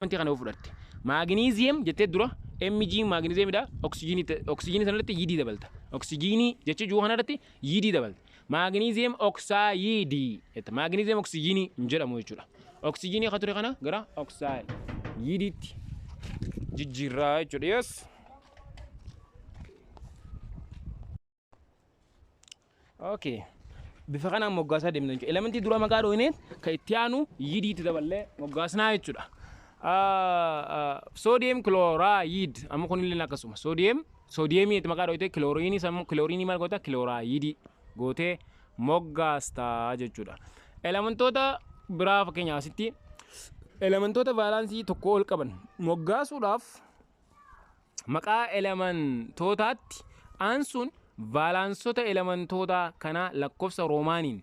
wanti kana fudhatte maagneeziyam jettee dura Mg maagneeziyamidha oksijiinii sanarratti yidii dabalta oksijiinii jecha juu kanarratti yidii dabalta maagneeziyam oksaayidii maagneeziyam oksijiinii hin jedhamu jechuudha oksijiinii akka ture kana gara oksayidiitti jijjiirraa jechuudha yes okay bifa kanaan moggaasaa deemna jechuudha elementii dura maqaa dhooyneet ka itti aanu yidiitti daballee moggaasnaa jechuudha sodium chloride amma kunillee akkasuma sodiumii itti maqaa dhooyte kiloorinii maal goota chloride gootee moggaastaa jechuudha elementoota biraa fakkeenyaaf asitti elementoota vaalaansii tokko ol qaban moggaasuudhaaf maqaa elementootaatti aansuun vaalaansota elementoota kana lakkoofsa roomaaniin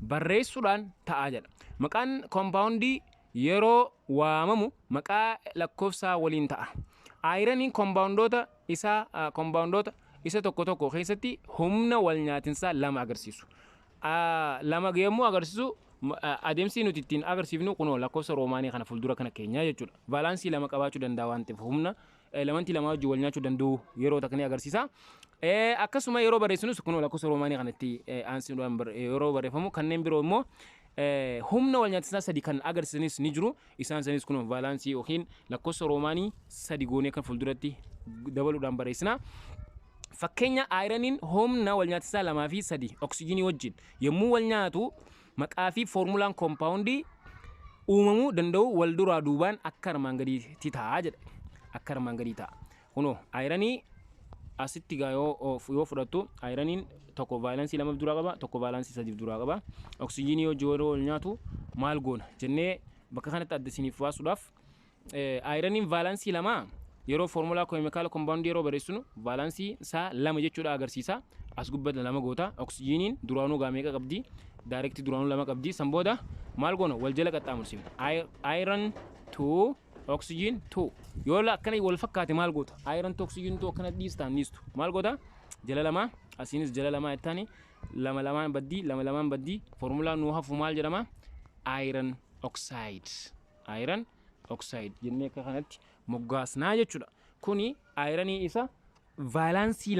barreessuudhaan ta'a jedha maqaan kompaawundii yeroo waamamu maqaa lakkoofsaa waliin ta'a ayiraniin kompaawundoota isa tokko tokko keessatti humna wal nyaatinsaa lama agarsiisu lama yommuu agarsiisu adeemsi nuti ittiin agarsiifnu kunoo lakkoofsa roomaanii kana fuuldura kana keenyaa jechuudha vaalaansii lama qabaachuu danda'a waan ta'eef humna elementii lama wajjin wal nyaachuu danda'u yeroo takni agarsiisa akkasuma yeroo barreessinus kunoo lakkoofsa roomaanii kanatti aansiidhaan yeroo barreeffamu kanneen biroo immoo humna wal nyaatinsaa sadi kan agarsiisanis ni jiru isaan sanis kunoo vaalaansii yookiin lakkoofsa roomaanii sadi goonee kan fuulduratti dabaluudhaan barreessina fakkeenya ayiraniin humna wal nyaatinsaa lamaa fi sadi oksijiinii wajjin yommuu wal nyaatu maqaa fi foormulaan koompaawundii uumamuu danda'u wal duraa duubaan akka armaan gadiitti ta'a jedha akka armaan gadii ta'a kunoo ayiranii asitti gaa yoo fudhattu ayiraniin tokko vaalaansii lama duraa qaba tokko vaalaansii sadi duraa qaba oksijiinii wajjin yeroo wal nyaatu maal goona jennee bakka kanatti adda isiniif baasuudhaaf ayiraniin vaalaansii lama yeroo foormulaa keemikaala koompaawundii yeroo barreessinu vaalaansii isaa lama jechuudha agarsiisa as gubbata lama goota oksijiiniin duraanuu gaa meeqa qabdi direct duraanuu lama qabdi san booda maal goona wal jala qaxxaamursifna iron 2 oxygen 2 yoo akkana wal fakkaate maal goota iron 2 oxygen 2 akkana dhiistu maal goota jala lama asinis jala lama ittaani lama lamaan baddii foormulaan nuu hafu maal jedhama iron oxide jennee akka kanatti moggaasnaa jechuudha kuni ayiranii isa vaalaansii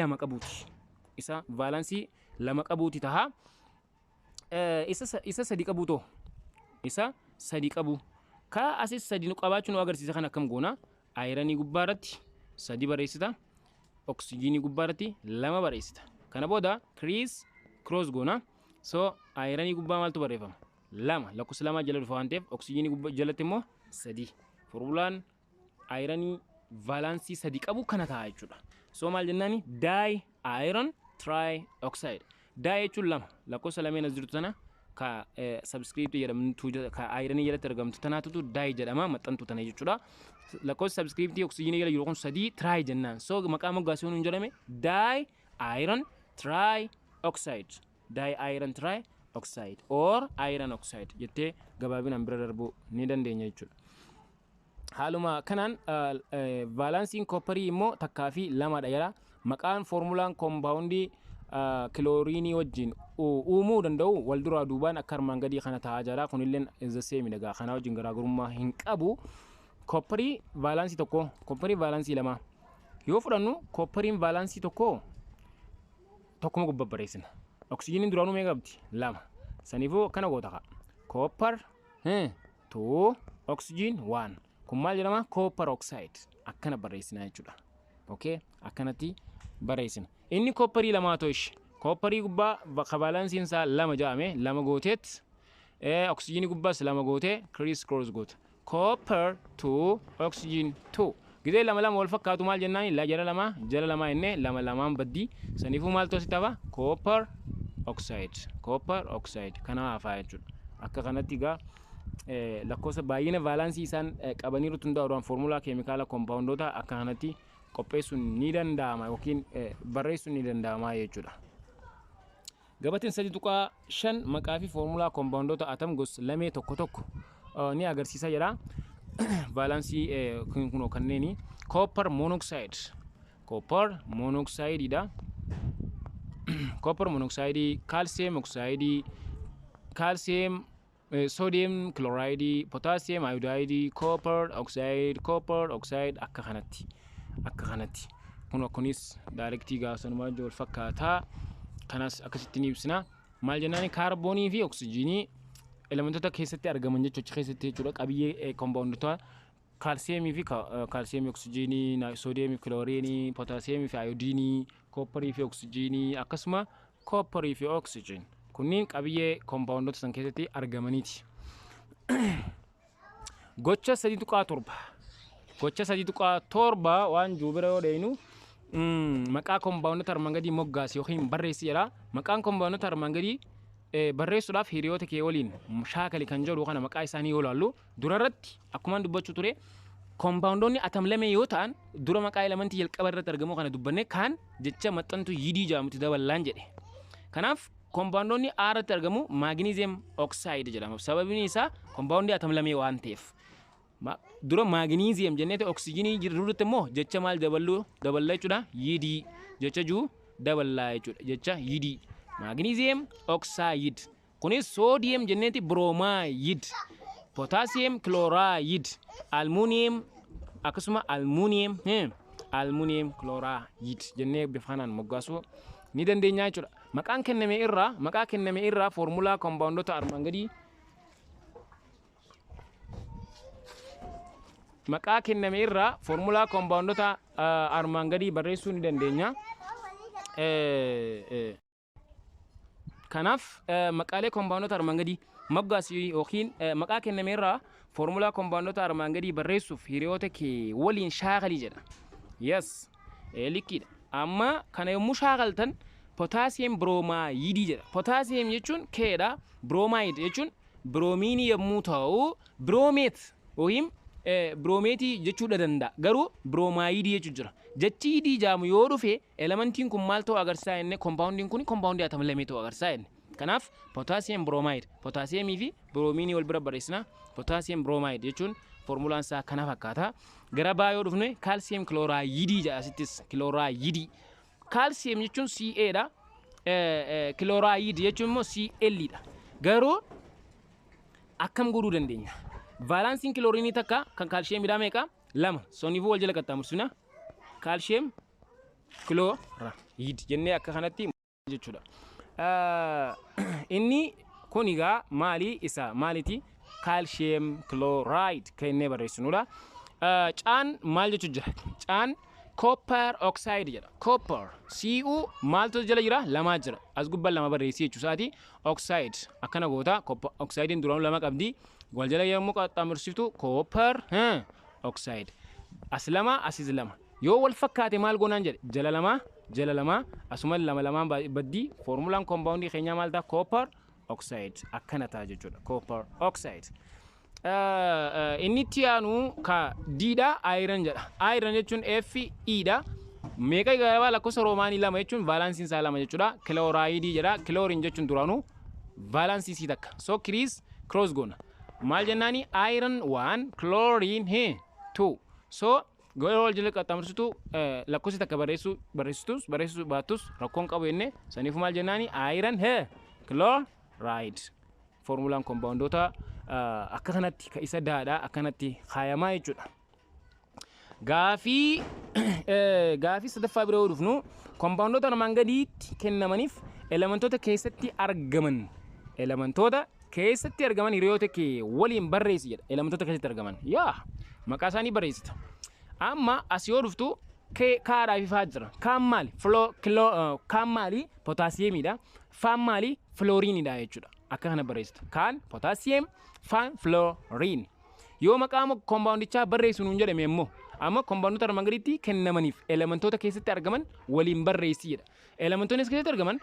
lama qabuuti taha isa sadi qabuutoo isa sadi qabu ka asis sadi nu qabaachuu nu agarsiisa kan akkam goona ayiranii gubbaarratti sadi barreessita oksijiinii gubbaarratti lama barreessita kana booda cross goona so ayiranii gubbaa maaltu barreeffama lama lakkoofsa lama jala dhufa waan ta'eef oksijiinii jalatti immoo sadi formulaan ayiranii vaalaansii sadi qabu kana ta'a jechuudha so maal jennaani di iron trioxide di jechuun lama lakkoofsa lameen as jirtu tana ka subscribe jedhamtu ka ayiranii jalatti argamtu tanaatutu di jedhama maxxantu tana jechuudha lakkoofsa subscribe oksijiinii jala jiru kun sadi tri jennaan so maqaa moggaasuu hin jedhame di iron trioxide or iron oxide jettee gabaabinaan bira darbuu ni dandeenya jechuudha haaluma kanaan vaalaansiin koopparii immoo takkaa fi lamadha jedha maqaan foormulaan koompaawundii kiloorinii wajjin uumuu danda'u wal duraa duubaan akka armaan gadii kana ta'a jira kunilleen zaseemi dhagaa kana wajjin garaagarummaa hin qabu koopparii vaalaansii tokko koopparii vaalaansii lama yoo fudhannu kooppariin vaalaansii tokkuma gubbaa barreessina oksijiiniin duraanuu meeqa qabdi lama saniifuu kana goota kooppar 2 oksijiin 1 kun maal jedhama copper oxide akkana barreessina jechuudha okay akkanatti barreessina inni kopparii lama to'ish kopparii gubbaa vaalaansii isaa lama jaame lama gooteet oksijiinii gubbaas lama gootee cross goota copper 2 oxygen 2 gidee lama wal fakkaatu maal jennaani la jala lama inni lamaan baddii saniifuu maal tosi tafa copper oxide kana hafaa jechuudha akka kanatti gaa lakkoofsa baay'ina vaalaansii isaan qabaniiru hundaa'uudhaan foormulaa keemikaala koompaawundoota akka kanatti qopheessuun ni danda'ama yookiin barreessuun ni danda'ama jechuudha. Gabateen 3.5 maqaa fi foormulaa koompaawundoota atam gos lamee tokko ni agarsiisa jedha. Vaalaansii kunoo kanneeni copper monoxide dha. Copper monoxide, calcium oxide, calcium sodium chloride, potassium iodide, copper oxide akka kanatti kunis directii gaasanumaa wal fakkaataa kanas akkasitti ni ibsina. Maal jennaani kaarboonii fi oksijiinii elementoota keessatti argaman jechuudha keessatti jechuudha qabiyyee compoundota kaalsiyeemii fi kaalsiyeemii oksijiinii soodiyeemii kilooriinii potaasiyeemii fi ayoodiinii koopparii fi oksijiinii akkasuma koopparii fi oksijiin kunniin qabiyyee compoundota san keessatti argamaniiti. Gocha 3.7 waan juubira yoo dheeynu maqaa compoundota armaan gadii moggaasi yookiin barreessi jedha. Maqaan compoundota armaan gadii barreessuudhaaf hiriyoota kee waliin shaakali kan jedhu kana maqaa isaanii yoo ilaallu durarratti akkuma dubbachuu ture compoundonni atam lame yoo ta'an dura maqaa elementii jalqaba irratti argamu kana dubbanne kan jecha maxxantu yidii jedhamutti daballaan jedhe. Kanaaf compoundonni A irratti argamu magnesium oxide jedhama. Sababni isaa compoundii atam lame waan ta'eef. Dura magnesium jennee oksijiinii jirrutti immoo jecha maal daballaa jechuudha yidii jecha juu daballaa jechuudha jecha yidii. Magnesium oxide kunis sodium jenneeti bromide, potassium chloride, aluminium akkasuma aluminium chloride jennee bifanaan moggaasuu ni dandeenya jechuudha. Maqaa kenname irraa formulaa compoundota armaan gadii barreessuu ni dandeenya. Kanaaf maqaalee compoundota armaan gadii moggaasii yookiin maqaa kenname irraa formulaa compoundota armaan gadii barreessuuf hiriyoota kee waliin shaakalii jedha. Yes, likiidha. Amma kana yommuu shaakaltan potassium bromide jedha. Potassium jechuun keedha, bromide jechuun broomiinii yommuu ta'u bromate yookiin broomeetii jechuudha danda'a. Garuu bromide jechuu jira. Jechi yidii jaamu yoo dhufe elementiin kun maal ta'uu agarsiisa jenne compoundiin kun compoundii atam lamee ta'uu agarsiisa jenne. Kanaaf potassium bromide, potassiumii fi broomiinii wal bira barreessina. Potassium bromide jechuun formulaan isaa kana fakkaata. Gara baa yoo dhufne calcium chloride jedha asittis chloride. Calcium jechuun Ca dha. Chloride jechuun immoo Cl dha. Garuu akkam godhuu dandeenya? Valansiin kilooriinii takka kan kaalshiyeemidhaa meeqa? 2. Soniifuu wal jala qaxxaamursina. Calcium chloride jennee akka kanatti jechuudha. Inni kun egaa maaliti? Calcium chloride kennee barreessinudha. Caan maal jechuu jira? Caan copper oxide jedha. Copper Cu maaltu jala jira? 2 jira. As gubbaan 2 barreessi jechuusaati. Oxide akkana goota. Copper oxidein duraan 2 qabdi. Wal jala yommuu qaxxaamursiftu copper oxide. As 2 asis 2. Yoo wal fakkaate maal goonaan jedhe? Jala 2 asuma 2 baddii formulaan compoundii keenyaa maal ta'a? Copper oxide akkana ta'a jechuudha. Copper oxide. Inni itti aanu ka diidha iron jedha. Iron jechuun Fe dha. Meeqa gabaa lakkoofsa roomaanii 2 jechuun valansiin isaa 2 jechuudha. Chloride jedha. Chlorine jechuun duraanuu valansii sii takka. So cross goona. Maal jennaani? Iron 1 chlorine 2. So Goya wal jala qaxxaamursitu lakkoofsi takka barreessitus baatus rakkoon qabu jennee saniif maal jennaani? Iron chloride. Formulaan compoundota akka kanatti ka isa daadhaa akkanatti kaayamaa jechuudha. Gaafii sadaffaa bira yoo dhufnu compoundota armaan gadiitti kennamaniif elementoota keessatti argaman hiriyoota kee waliin barreessi jedha. Elementoota keessatti argaman maqaa isaanii barreessita. Amma as yoo dhuftu kaadhaa fi faa jira. Kaan maali? Potaasiyeemidha. Faan maali? Fluoriinidha jechuudha. Akka kana barreessita. Kaan potaasiyeem, faan fluoriin. Yoo maqaa compoundichaa barreessu nuun jedhame immoo amma compoundota armaan gadiitti kennamaniif elementoota keessatti argaman waliin barreessi jedha. Elementoonni keessatti argaman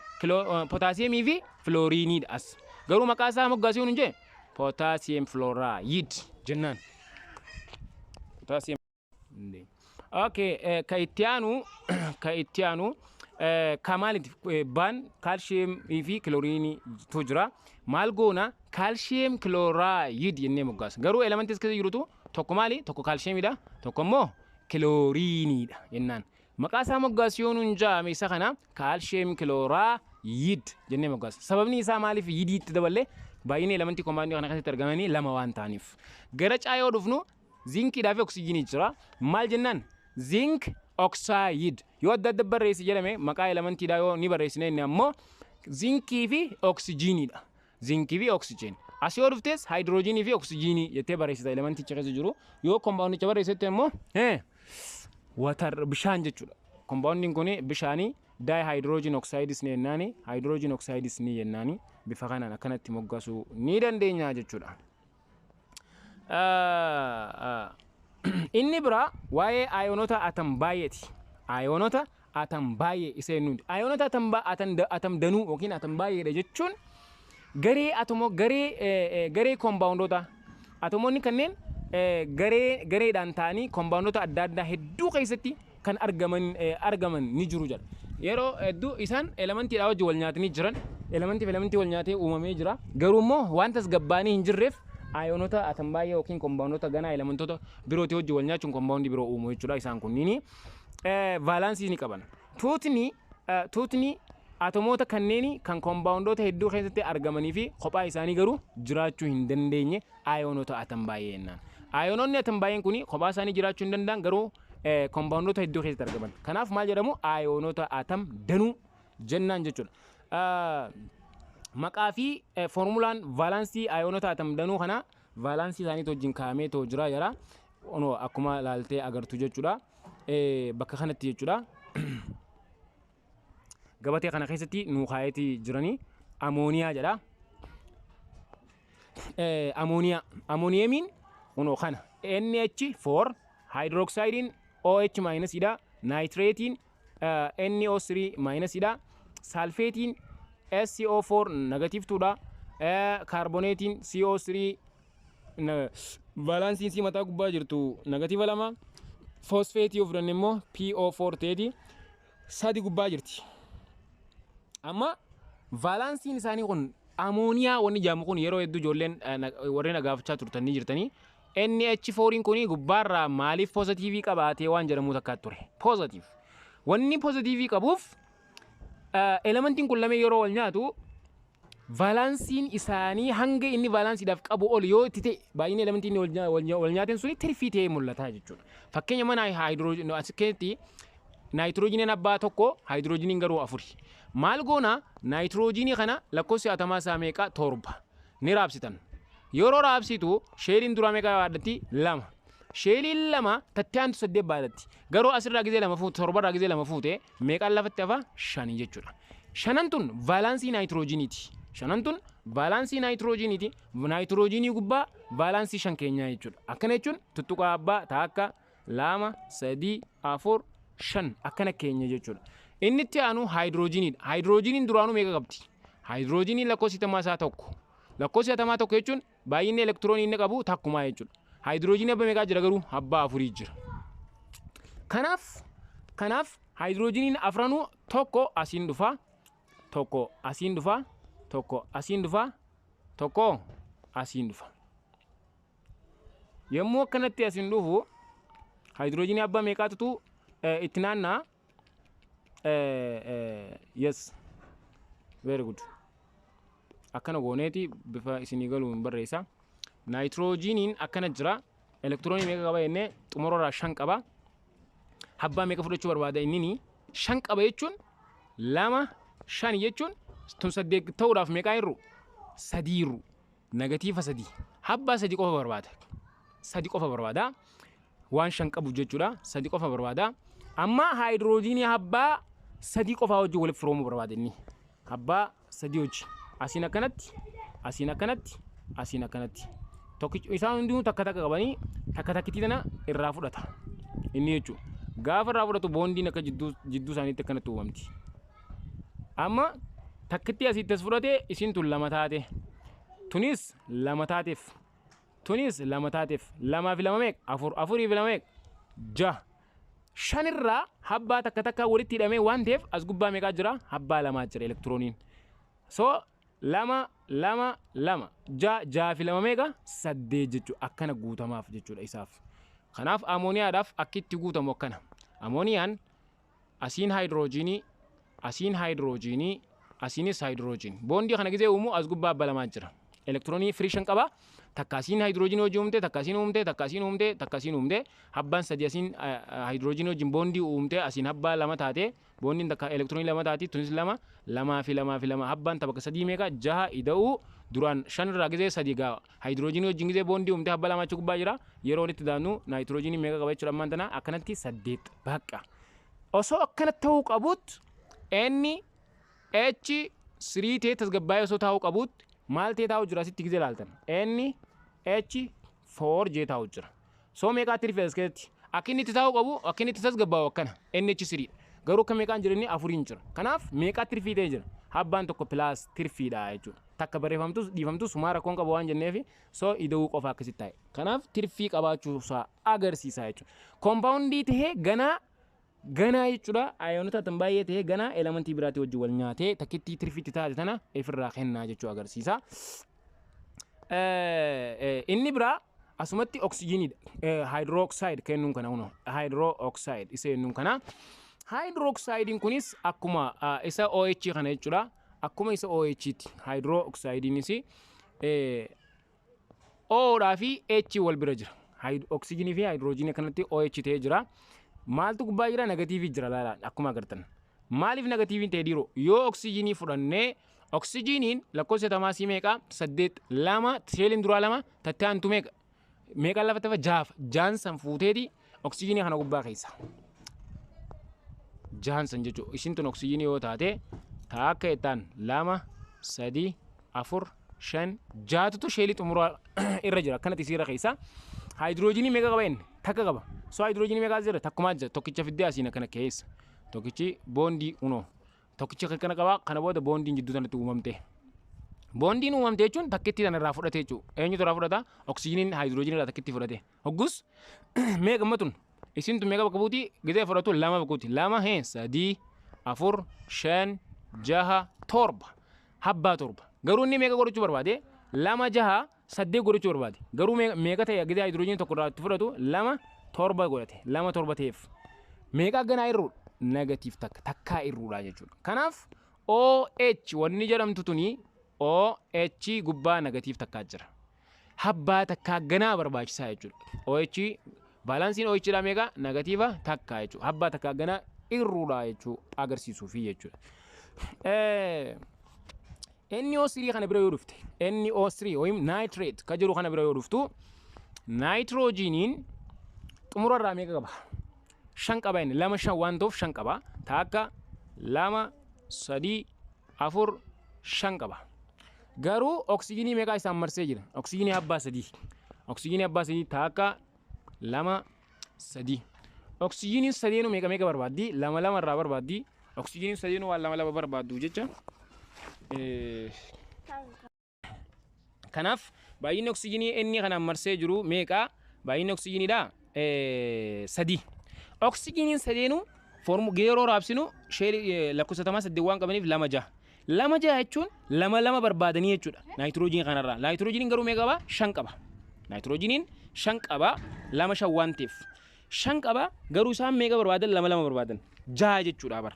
potaasiyeemii fi fluoriinidha as. Garuu maqaa isaa moggaasuu nuun jedhe potassium fluoride jennaan. Potassium. Okay, ka itti aanu kamaaliti ban calcium fi chlorine tu jira. Maal goona? Calcium chloride jennee moggaasa. Garuu elementii keessa jirutu tokko maali? Tokko calciumidha. Tokko immoo chlorineidha jennaan. Maqaa isaa moggaasuu nuun jedhame isa kana calcium chloride jennee moggaasa. Sababni isaa maaliif yidiitti daballe baay'inni elementii compound kana keessatti argamanii lama waan ta'aniif. Gara caa yoo dhufnu zinkiidhaa fi oksijiinii jira. Maal jennaan? Zinc oxide yoo adda barreessi jedhame maqaa elementiidhaa yoo ni barreessine inni ammoo zinkii fi oksijiiniidha. Zinkii fi oksijiin. As yoo dhuftes hydrogenii fi oksijiinii jettee barreessita elementicha keessa jiru. Yoo compoundicha barreessite immoo water bishaan jechuudha. Compoundiin kun bishaanii dihydrogen oxides ni jennaani. Hydrogen oxides ni jennaani. Bifa kanaan akkanatti moggaasuu ni dandeenya jechuudha. Inni bira waa'ee ayoonota atam baay'eeti. Ayoonota atam baay'ee isa jennuuti. Ayoonota atam danuu yookiin atam baay'eedha jechuun garee compoundota. Atomoonni kanneen gareedhaan ta'anii compoundota adda addaa hedduu keessatti kan argaman ni jiru jedha. Yeroo hedduu isaan elementiidhaa wajjin wal nyaatanii jiran, elementii wal nyaatee uumamee jira. Garuu immoo waan tasgabbaanii hin jirreef ayoonota atam baay'ee yookiin compoundota ganaa elementoota birootii wajjin wal nyaachuun compoundii biroo uumuu jechuudha. Isaan kunniin vaalaansii ni qaban. Tuutni atomoota kanneen kan compoundota hedduu keessatti argamanii fi kophaa isaanii garuu jiraachuu hin dandeenye ayoonota atam baay'ee jennaan. Ayoononni atam baay'een kun kophaa isaanii jiraachuu hin danda'an garuu compoundota hedduu keessatti argaman. Kanaaf maal jedhamu? Ayoonota atam danuu jennaan jechuudha. Maqaa fi formulaan vaalaansii ayoonota atam danuu kana vaalaansii isaanii wajjin kaa'amee jira jira. Akkuma ilaaltee agartu jechuudha. Bakka kanatti jechuudha. Gabatee kana keessatti nuu kaa'eetii jiranii amooniyaa jedha. Amooniyeemiin kana NH4 hydroxidein OH minus ida, nitratein NO3 minus ida, sulfatein SCO4 negative 2 da, carbonatein CO3 valansiin si mataa gubbaa jirtu negative 2, phosphate yoo fudhanne immoo PO4 ta'eeti sadi gubbaa jirti. Amma valansiin isaanii kun amooniyaa wanni jedhamu kun yeroo hedduu ijoolleen warreen agaafachaa turtan ni jirtanii. NH4 kun gubbaarraa maaliif positivii qabaatee waan jedhamu takka ture. Positive. Wanni positivii qabuuf elementiin kun lamee yeroo wal nyaatu valansiin isaanii hanga inni valansiidhaaf qabu ol yoo itti ta'e baay'inni elementiin wal nyaaten suni tirfii ta'ee mul'ata jechuudha. Fakkeenya mana hydrogen askeetti nitrooginiin abbaa tokko hydrogeniin garuu afuri. Maal goona nitrooginii kana lakkoofsi atamaa isaa meeqa? 7 ni raabsitan. Yeroo raabsitu sheeliin dura meeqa baadhatti? 2. Sheeliin 2 tattiyaantu 8 baadhatti. Garuu asirraa gizee 2 fuute 7 irraa gizee 2 fuute meeqaan lafatti hafa? 5 jechuudha. 5 tun vaalaansii nitrooginiiti. 5 tun vaalaansii nitrooginiiti. Nitrooginii gubbaa vaalaansii 5 keenyaa jechuudha. Akkana jechuun tuttuqaa abbaa taakka 2 3 4 5 akkana keenya jechuudha. Inni itti aanu hydrogeniidha. Hydrogeniin duraanuu meeqa qabdi? Hydrogeniin lakkoofsi atamaa isaa 1. Lakkoofsi atamaa 1 jechuun baay'inni elektiroonii inni qabu takkumaa jechuudha. Hydrogenii abba meeqa jira garuu? Abbaa 4 jira. Kanaaf hydrogeniin afranuu tokko asiin dhufa, tokko asiin dhufa, tokko asiin dhufa, tokko asiin dhufa. Yommuu akkanatti asiin dhufu hydrogenii abba meeqaatu itti naannaa? Yes, very good. Akkana gooneeti bifa isinii galuun barreessa. Nitrooginiin akkana jira. Elektiroonii meeqa qaba jennee xumurarraa 5 qaba. Abbaa meeqa fudhachuu barbaada inni? 5 qaba jechuun 2 5 jechuun tun 8 ta'uudhaaf meeqa irru? 3 irru. Negatiiva 3. Abbaa 3 qofa barbaada. 3 qofa barbaada. Waan 5 qabu jechuudha. 3 qofa barbaada. Amma hydrogenii abbaa 3 qofa wajjin waliif firoomuu barbaada inni. Abbaa 3 wajjin. Asiin akkanatti, asiin akkanatti, asiin akkanatti. Isaan hundinuu takka takka qabanii takka takkitii tana irraa fudhata. Inni jechuudha. Gaafa irraa fudhatu boondiin akka jidduu isaaniitti akkanatti uumamti. Amma takkitti asitti as fudhatee isiin tun 2 taate. Tunis 2 taateef. Tunis 2 taateef. 2 fi 2 meeqa? 4. 4 fi 2 meeqa? 6. 5 irraa abbaa takka takka walitti hidhamee waan ta'eef as gubbaa meeqaa jira? Abbaa 2 jira elektirooniin. So 2 2 2 6 fi 2 meeqa? 8 jechuudha. Akkana guutamaaf jechuudha isaaf. Kanaaf amooniyaadhaaf akkitti guutamu akkana. Amooniyaan asiin hydrogenii, asiin hydrogenii, asiinis hydrogen. Boondii kana gizee uumu as gubbaa abbaa 2 jira. elektiroonii firii 5 qaba. Takkaasiin haayidroojinii wajjin uumte, takkaasiin uumte, takkaasiin uumte, takkaasiin uumte. Habbaan sadii asiin haayidroojinii wajjin boondii uumte, asiin habbaa lama taate, boondiin takka elektiroonii lama taati, tunis lama, lamaa fi lama. Habbaan tapha sadii meeqa? 6 ida'uu duraan 5 irraa gizee 3 gaa haayidroojinii wajjin gizee boondii uumte habba lama achi gubbaa jira. Yeroo walitti daannu naayitiroojiinii meeqa qaba jechuudha ammaan tana akkanatti 8 baqqa. Osoo akkanatti ta'uu qabuut NH3 ta'ee tasgabbaa'ee osoo taa'uu qabuut maal ta'ee taa'u jira asitti gizee ilaaltan NH4 jee taa'u jira. Soo meeqaatti rifeensa keessatti akka inni itti taa'uu qabu akka inni itti tasgabbaa'u akkana NH3 garuu akka meeqaan jireenya 4 jira. Kanaaf meeqaatti rifiitee jira habbaan tokko pilaas tirfiidha jechuudha. Takka barreeffamtus dhiifamtus sumaa rakkoon qaba waan jenneef soo ida'uu qofa akkasitti taa'e. Kanaaf tirfii qabaachuusaa agarsiisa jechuudha. Koompaawundii tahee ganaa jechuudha. Ayoonota tan baay'ee tahee ganaa elementii biraatti wajjin wal nyaatee takkitti tirfiitti taate tana ifirraa kennaa jechuu agarsiisa. Inni biraa asumatti oksijiiniidha. Haayidrooksayid kennuun kana huno haayidrooksayid isa jennuun kana. Haayidrooksaayidiin kunis akkuma isa OH kana jechuudha. Akkuma isa OH-ti haayidrooksaayidiinis O'dhaa fi H wal bira jira. Oksijiinii fi haayidroojinii kanatti OH ta'ee jira. Maaltu gubbaa jira? Negatiivii jira laala akkuma agartan. Maaliif negatiiviin ta'e dhiiroo? Yoo oksijiinii fudhannee oksijiiniin lakkoofsa tamaasii meeqa? 8 2 sheeliin duraa 2 tattee aantu meeqa? Meeqaan lafa tafa 6 jaansan fuuteeti oksijiinii kana gubbaa keessa. Jaansan jechuudha. Isin tun oksijiinii yoo taate akka ittaan 2 3 4 5 6tu sheelii xumuraa irra jira akkanatti isiirra keessa. Haayidroojinii meeqa qaba inni? Takka qaba. Soo haayidroojinii meeqa jira? Takkumaa jira. Tokkicha fiddee asiin akkana keessa. Tokkichi boondii unoo. Tokkicha akkana qaba. Kana booda boondiin jidduu sanatti uumamte. Boondiin uumamte jechuun takkitti sana irraa fudhate jechuudha. Eenyutu irraa fudhata? Oksijiiniin haayidroojinii irraa takkitti fudhate. Hoggus meeqa matun? Isin tun meeqa bakka buuti? Gizee fudhatu 2 bakka buuti. 2 3 4 5 6 7 habbaa 7. Garuu inni meeqa godhachuu barbaade? 2 6 8 godhachuu barbaade. Garuu meeqa ta'e gizee haayidroojinii tokko irraa itti fudhatu 2 7 godhate. 2 7 ta'eef meeqa ganaa irru? Negatiif takkaa irruudha jechuudha. Kanaaf OH wanni jedhamtu tuni OH gubbaa negatiif takkaa jira. Habbaa takkaa ganaa barbaachisaa jechuudha. OH baalaansiin OH dha meeqa? Negatiiva takkaa jechuudha. Habbaa takkaa ganaa irruudha jechuu agarsiisuufi jechuudha. NO3 kana bira yoo dhufte NO3 yookiin nitrate ka jiru kana bira yoo dhuftu nitroojiniin xumura irraa meeqa qaba? 5 qaba inni 2 5 waan ta'uuf 5 qaba. Takka 2 3 4 5 qaba. Garuu oksijiinii meeqa isaan marsee jira? Oksijiinii habbaa 3. Oksijiinii habbaa 3 takka 2 3. Oksijiiniin sadeenu meeqa barbaaddi? 2 irraa barbaaddi. Oksijiiniin sadeenu waan 2 barbaaddu jecha. Kanaaf baay'inni oksijiinii inni kanaan marsee jiru meeqa? Baay'inni oksijiiniidha 3. Oksijiiniin sadeenu yeroo raabsinu lakkoofsa tamaa 8 waan qabaniif 2 6. 2 6 jechuun 2 barbaadanii jechuudha naayitiroojiinii kanarraa. Naayitiroojiiniin garuu meeqa qaba? 5 qaba. Naayitiroojiiniin 5 qaba 2 5 waan ta'eef 5 qaba garuu isaan meeqa barbaadan? 2 barbaadan 6 jechuudha bara.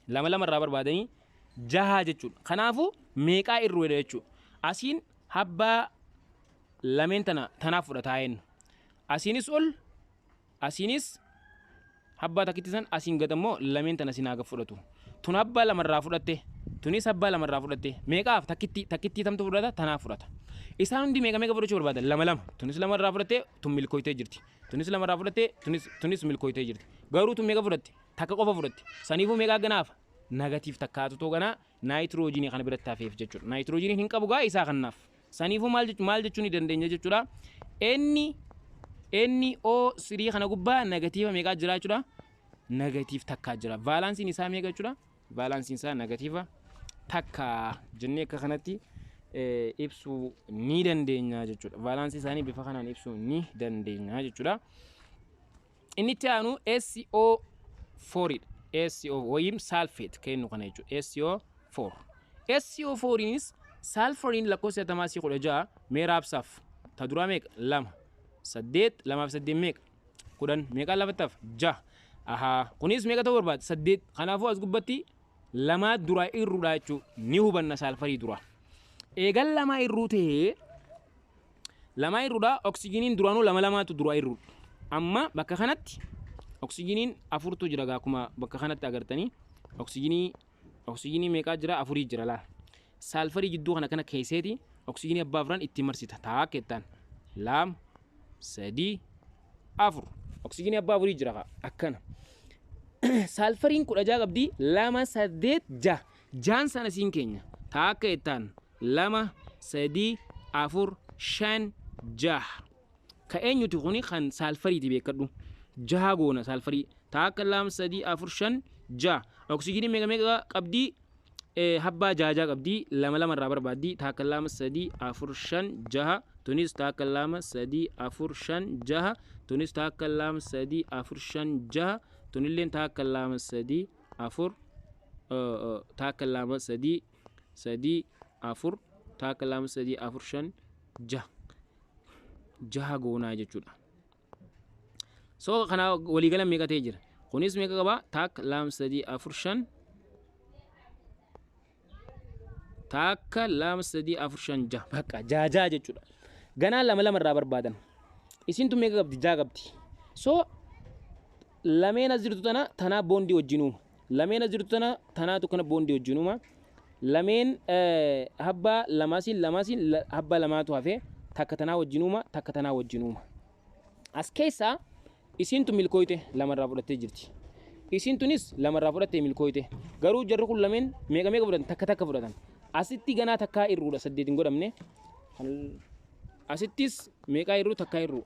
2 irraa barbaadanii 6 jechuudha. Kanaafuu meeqaa irruudha jechuudha. Asiin habbaa lameen tanaaf fudhataa jennu. Asiinis ol asiinis habbaa takkitti san asiin gad ammoo lameen tana sinaa gad fudhatu. Tun habbaa 2 irraa fudhatte. Tunis habbaa 2 irraa fudhatte. Meeqaaf takkitti tamtu fudhata? Tanaaf fudhata. Isaan hundi meeqa fudhachuu barbaadan? 2 tunis 2 irraa fudhatte tun milkooytee jirti. Tunis 2 irraa fudhatte tunis milkooytee jirti. Garuu tun meeqa fudhatte? Takka qofa fudhatte. Saniifuu meeqa ganaaf? Negatiif takkaatu too ganaa naayitiroojiinii kana biratti hafeef jechuudha. Naayitiroojiiniin hin qabu gaa isaa kanaaf. Saniifuu maal jechuu ni dandeenya jechuudha. NO3 kana gubbaa negatiiva meeqaa jira jechuudha? Negatiif takkaa jira. Vaalaansiin isaa meeqa jechuudha? Vaalaansiin isaa negatiiva takkaa jennee akka kanatti ibsuu ni dandeenya jechuudha. Vaalaansii isaanii bifa kanaan ibsuu ni dandeenya jechuudha. Inni itti aanu SO4 SO wayim sulfate kennu kana jechuudha. SO4. SO4nis sulfuriin lakkoofsa tamaasii 16 meeraabsaaf ta duraa meeqa? 2 8 2 fi 8 meeqa? 10 meeqa lafattaaf? 6. Aha kunis meeqa ta'uu barbaada? 8. Kanaafuu as gubbatti 2 duraa irruudha jechuudha. Ni hubanna sulfurii dura. eegal lamaa irruu ta'ee lamaa irruudha oksijiiniin duraanuu lama lamaatu duraa irru amma bakka kanatti oksijiiniin afurtu jira akkuma bakka kanatti agartanii oksijiinii meeqaa jira afurii jira laal saalfarii jidduu kana keesseeti oksijiinii abbaa afran itti marsita taa kettaan lama sadii afur oksijiinii abbaa afurii jira akkana saalfariin kudha jaha qabdi lama saddeet jaha jaan sana siin keenya taa kettaan lama sadii afur shan jaha ka eenyuti kuni kan saalfariiti beekadhu jaha goona saalfarii taa akka lama sadii afur shan jaha oksijiinii meeqa qabdi habbaa jaha qabdi lama lama irraa barbaaddi taa akka lama sadii afur shan jaha tunis taa akka lama sadii afur shan jaha tunis taa akka lama sadii afur shan jaha tunilleen taa akka lama sadii afur taa akka lama sadii afur taa akka lama sadii afur shan jaha goonaa jechuudha. So kana waliigala meeqa ta'ee jira kunis meeqa qaba taa akka lama sadii afur shan taa akka lama sadii afur shan jaha bakka jaha jechuudha. Ganaa lama lama irraa barbaadan isintu meeqa qabdi jaha qabdi. So lameen as jirtu tanaa boondii wajjin uuma lameen as jirtu tanaatu kana boondii wajjin uuma lameen habbaa lamaasiin habbaa lamaatu hafee takka tanaa wajjin uuma takka tanaa wajjin uuma as keessaa isintu milkooyte lamarraa fudhattee jirti isintunis lamarraa fudhattee milkooyte garuu jarri kun lameen meeqa fudhatan takka fudhatan asitti ganaa takkaa irruudha saddeetin godhamne asittis meeqaa irruu takkaa irruu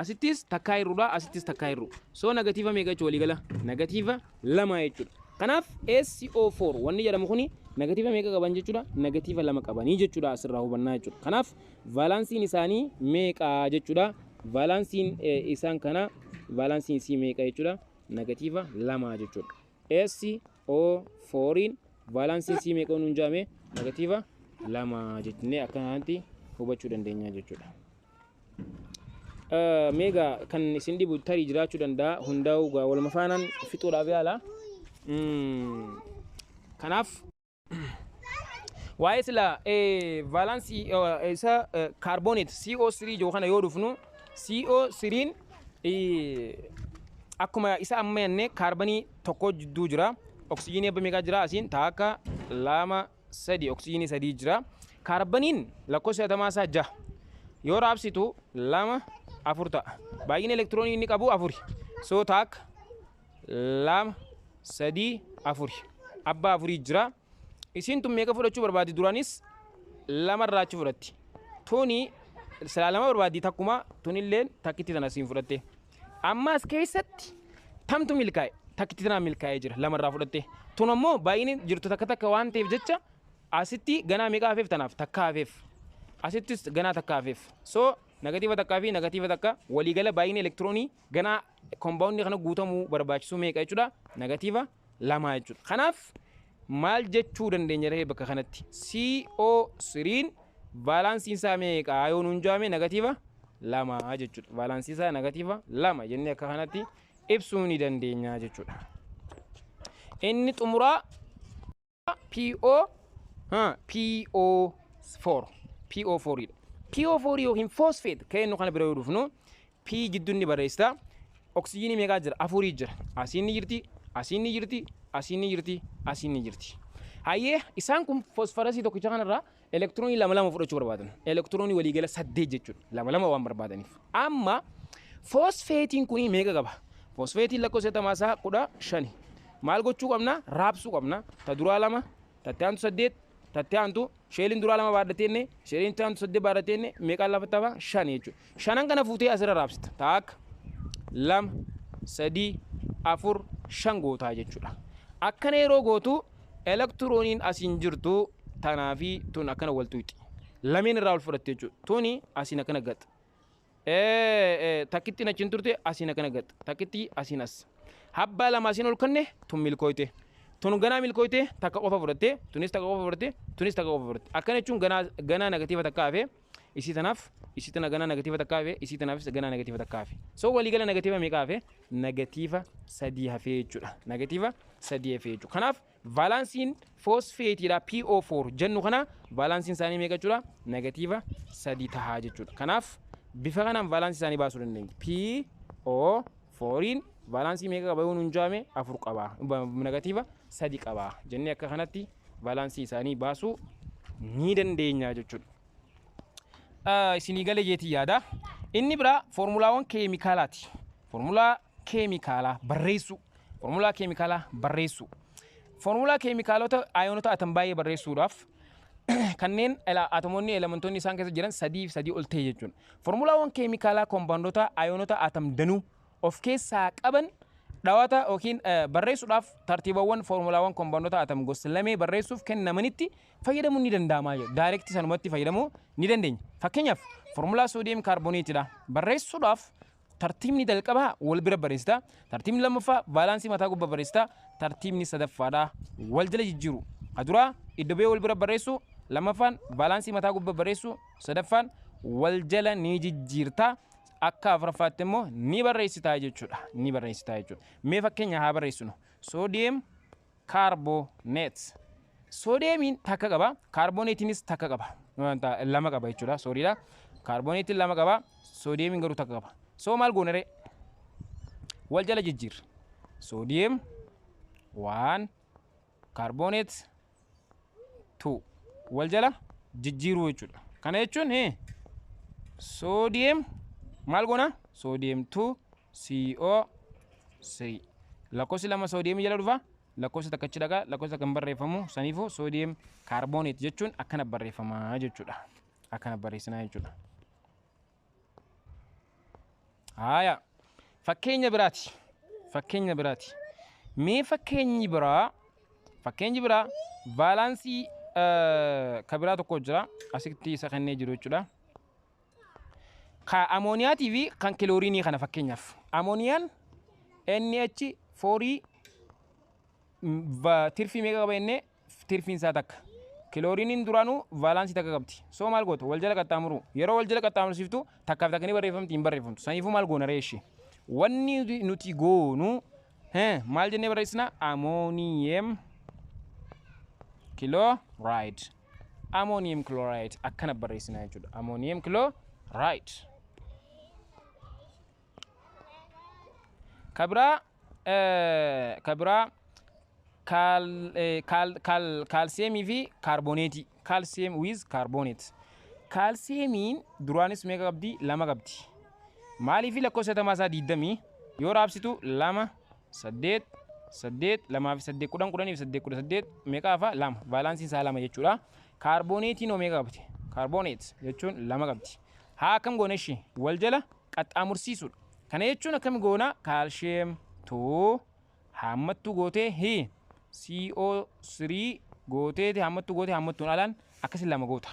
asittis takkaa irruudha asittis takkaa irruu so negatiiva meeqa jechuudha waliigala negatiiva lama jechuudha. Kanaaf SO4 wanni jedhamu kuni negatiiva meeqa qaban jechuudha negatiiva lama qabanii jechuudha asirraa hubannaa jechuudha. Kanaaf vaalaansiin isaanii meeqa jechuudha vaalaansiin isaan kana vaalaansiin isii meeqa jechuudha negatiiva lama jechuudha. SO4 vaalaansiin isii meeqa nuun jaame negatiiva lama jechnee akkanatti hubachuu dandeenya jechuudha. Meeqa kan isin dhibu tarii jiraachuu danda'a hundaa'u waluma faanaan fixuudhaaf yaala. Kanaaf waa'ee sila vaalaansii isa kaarboneet CO3 jiru kana yoo dhufnu CO3 akkuma isa amma jennee kaarbanii tokko jidduu jira oksijiinii abba meeqaa jira asiin taa akka lama sadii oksijiinii sadii jira kaarbaniin lakkoofsa hatamaa isaa jaha yoo raabsitu lama afur ta'a baay'ina elektiroonii inni qabu afuri soo taa akka lama sadii afuri abbaa afurii jira isin tun meeqa fudhachuu barbaaddi duraanis lama irraa achi fudhatti tuni sila lama barbaaddi takkuma tunilleen takkitti tana siin fudhatte ammas keessatti tamtu milkaa'e takkitti tana milkaa'ee jira lama irraa fudhatte tun ammoo baay'inni jirtu takka waan ta'eef jecha asitti ganaa meeqa hafeef tanaaf takka hafeef asittis ganaa takka hafeef soo negatiiva takkaa fi negatiiva takka waliigala baay'ina elektiroonii ganaa kombaawundi kana guutamuu barbaachisu meeqa jechuudha negatiiva lama jechuudha. Kanaaf maal jechuu dandeenya ree bakka kanatti CO3 vaalaansiin isaa meeqa yoo nuun jaame negatiiva lama jechuudha. Vaalaansiin isaa negatiiva lama jennee akka kanatti ibsuu ni dandeenya jechuudha. Inni xumuraa PO4 PO4 yookiin phosphate keennu kana bira yoo dhufnu P jidduun ni barreessita oksijiinii meeqaa jira afurii jira asiin ni jirti asiin ni jirti asiin ni jirti asiin ni jirti hayyee isaan kun fosfarasii tokkicha kanarraa elektiroonii lama fudhachuu barbaadan elektiroonii waliigala 8 jechuudha lama waan barbaadaniif amma fosfeetiin kun meeqa qaba fosfeetiin lakkoofsa tamaasaa 15 maal gochuu qabna raabsuu qabna ta duraa lama tatte aantu 8 tatte aantu sheeliin duraa lama baadhateenne sheeliin taantu 8 baadhateenne meeqa lafattaba 5 jechuudha shanan kana fuutee asirra raabsita taak lama sadii afur shan gootaa jechuudha akkana yeroo gootu elektirooniin asiin jirtu tanaa fi tun akkana wal tuuti lameen irraa ol fudhatte jechuudha tuni asiin akkana gaxa takkitti achiin turte asiin akkana gaxa takkitti asiin as habbaa lama asiin ol kanne tun milkooyte tun ganaa milkooyte takka qofa fudhatte tunis takka qofa fudhatte tunis takka qofa fudhatte akkana jechuun ganaa negatiiva takka hafe isii tana ganaa negatiiva takka hafe isii tanaafis ganaa negatiiva takka hafe so walii gala negatiiva meeqa hafe negatiiva 3 hafe jechuudha negatiiva 3 hafe jechuudha kanaaf vaalaansiin foosfeetiidha PO4 jennu kana vaalaansiin isaanii meeqa jechuudha negatiiva 3 tahaa jechuudha kanaaf bifa kanaan vaalaansii isaanii baasuu dandeenya PO4 vaalaansii meeqa qaba yoo nuun jaame 4 qaba negatiiva 3 qaba jennee akka kanatti vaalaansii isaanii baasuu ni dandeenya jechuudha. Isinii galee jeetii yaada. Inni biraa foormulaawwan keemikaalaati. Foormulaa keemikaalaa barreessu. Foormulaa keemikaalaa barreessu. Foormulaa keemikaalota ayoonota atam baay'ee barreessuudhaaf kanneen atomoonni elementoonni isaan keessa jiran sadii ol ta'e jechuudha. Foormulaawwan keemikaalaa kompoondota ayoonota atam danuu of keessaa qaban dhawata yookiin barreessuudhaaf tartiibawwan foormulaawwan kompoondota atam gosa lamee barreessuuf kennamanitti fayyadamuun ni danda'ama jechuudha. Daayirektii sanumatti fayyadamuu ni dandeenya. Fakkeenyaaf foormulaa soodiyeem kaarboneetidha. Barreessuudhaaf tartiibni jalqabaa wal bira barreessita. Tartiibni lammaffaa vaalaansii mataa gubbaa barreessita. Tartiibni sadaffaadha wal jala jijjiiru. Aduraa iddoo bee wal bira barreessu lammaffaan vaalaansii mataa gubbaa barreessu sadaffaan wal jala ni jijjiirta. Akka afuraffaatti immoo ni barreessitaa jechuudha. Ni barreessitaa jechuudha. Mee fakkeenya haa barreessinu. Soodiyeem kaarboneet. Soodiyeemiin takka qaba. Kaarboneetiinis takka qaba. Lama qaba jechuudha. Sooriidha. Kaarboneetiin lama qaba. Soodiyeemiin garuu takka qaba. So maal goona ree? Wal jala jijjiir. Soodiyeem 1 kaarboneet 2 wal jala jijjiiruu jechuudha. Kana jechuun soodiyeem maal goona? Soodiyeem 2 CO3 lakkoofsi lama soodiyeemii jala dhufa lakkoofsi takka achi dhaqa lakkoofsi takka hin barreeffamu saniifuu soodiyeem kaarboneet jechuun akkana barreeffamaa jechuudha. Akkana barreessinaa jechuudha. Haaya fakkeenya biraati. Fakkeenya biraati. Mee fakkeenyi biraa vaalaansii ka biraa tokko jira asitti isa kennee jiru jechuudha. Ka amooniyaatii fi kan kilooriinii kana fakkeenyaaf amooniyaan NH4 tirfii meeqa qaba jennee tirfiin isaa takka kilooriiniin duraanuu vaalaansii takka qabdi. So maal goota wal jala qaxxaamuru yeroo wal jala qaxxaamursiiftu takkaaf takka ni barreeffamti hin barreeffamtu saniifuu maal goona reeshi wanni nuti goonu maal jennee barreessina amooniyem chloride. Ammonium chloride akkana barreessina jechuudha. Ammonium chloride. Kabira calcium fi carbonate. Calcium with carbonate. Calciumiin duraanis meeqa qabdi? Lama qabdi. Maaliif lakkoofsa tamaasaa 20 yoo raabsitu 2 8 8 2 fi 8 10 10 fi 8 18 meeqa hafa? 2. Vaalaansiin isaa 2 jechuudha. Kaarbooneetiin oo meeqa qabdi? Kaarbooneet jechuun 2 qabdi. Haa akkam goona ishee wal jala qaxxaamursiisuudha. Kana jechuun akkam goona kaalshiyeem 2 hammattuu gootee CO3 gootee hammattuu gootee hammattuun alaan akkasiin 2 goota.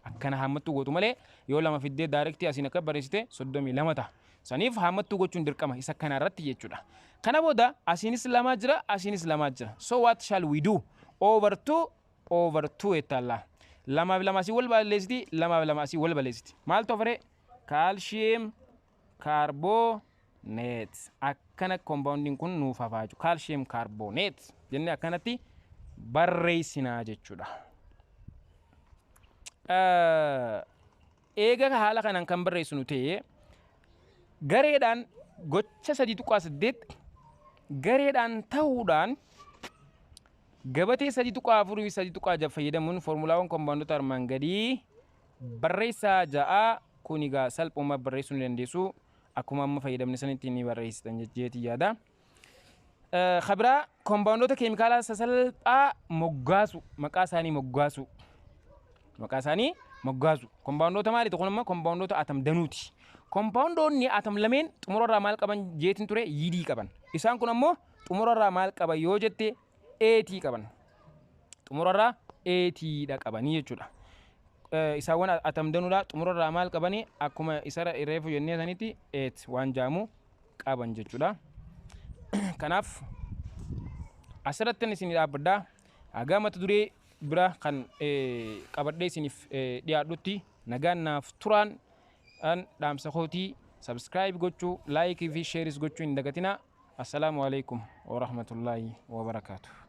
Akkana hammattuu gootu malee yoo 2 fiddee daayirektii asiin akka barreessite 32 ta'a. Saniif hammattuu gochuun dirqama isa kana irratti jechuudha. Kana booda asiinis 2 jira asiinis 2 jira. So what shall we do? Over 2 ettaallaa. 2 fi 2 asii wal balleessiti 2 fi 2 asii wal balleessiti. Maaltu ofiree? Kaalshiyeem kaarbooneet. Akkana kompoondiin kun nuuf hafaa jiru. Kaalshiyeem kaarbooneet jennee akkanatti barreessinaa jechuudha. Eega haala kanaan kan barreessinu ta'ee gareedhaan gocha 3.8 gareedhaan ta'uudhaan gabatee 3.4 fi 3.6 fayyadamuun foormulaawwan kompoondota armaan gadii barreessaa ja'a kun egaa salphuma barreessuu ni dandeessu akkuma amma fayyadamne sanitti ni barreessitan jechuuti yaada. Khabira kompoondota keemikaalaa sasalphaa moggaasu maqaa isaanii moggaasu. Maqaa isaanii moggaasu. Kompoondota maali tokko nama kompoondota atam danuuti. Kompoondoonni atam lameen xumurarraa maal qaban jeetiin ture yidii qaban. Isaan kun ammoo xumurarraa maal qaban yoo jette eetii qaban. Xumurarraa eetiidha qabanii jechuudha. Isaawwan atam danuudha xumurarraa maal qabanii akkuma isara reefu jennee sanitti eet waan jaamu qaban jechuudha. Kanaaf asirratti isin dhaabbadhaa haga mata duree bira kan qabadhee isiniif dhiyaadhutti nagaannaaf turaan an dhaamsa kootii subscribe gochuu like fi shares gochuu hin dagatina. Assalaamu alaikum wa rahmatullahi wa barakatuh.